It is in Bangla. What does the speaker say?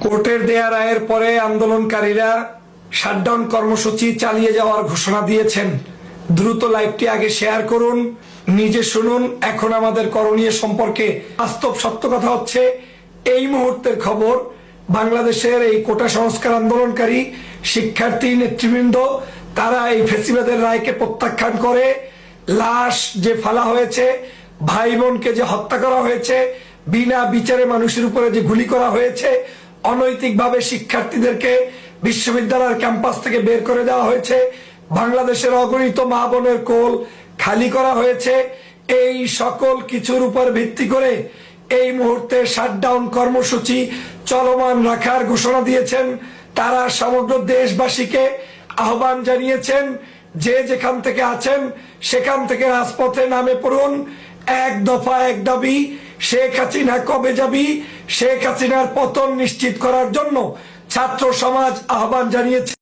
কোর্টের দেয়া রায়ের পরে আন্দোলনকারীরা শাটডাউন কর্মসূচি চালিয়ে যাওয়ার ঘোষণা দিয়েছেন। দ্রুত লাইভটি আগে শেয়ার করুন, নিজে শুনুন এখন আমাদের করণীয় সম্পর্কে। বাস্তব সত্য কথা হচ্ছে, এই মুহূর্তের খবর, বাংলাদেশের এই কোটা সংস্কার আন্দোলনকারী শিক্ষার্থী নেতৃবৃন্দ তারা এই ফেসিবাদের রায়কে প্রত্যাখ্যান করে লাশ যে ফেলা হয়েছে, ভাই বোনকে যে হত্যা করা হয়েছে, বিনা বিচারে মানুষের উপরে যে গুলি করা হয়েছে, অনৈতিকভাবে শিক্ষার্থীদেরকে বিশ্ববিদ্যালয়ের ক্যাম্পাস থেকে বের করে দেওয়া হয়েছে, বাংলাদেশের অগণিত মা বোনের কোল খালি করা হয়েছে, এই সকল কিছুর উপর ভিত্তি করে এই মুহূর্তে শাটডাউন কর্মসূচি চলমান রাখার ঘোষণা দিয়েছেন। তারা সমগ্র দেশবাসীকে আহ্বান জানিয়েছেন, যে যেখান থেকে আছেন সেখান থেকে রাজপথে নামে পড়ুন। এক দফা এক দাবি, শেখ হাসিনা কবে যাবি? শেখ হাসিনার পতন নিশ্চিত করার জন্য ছাত্র সমাজ আহ্বান জানিয়েছে।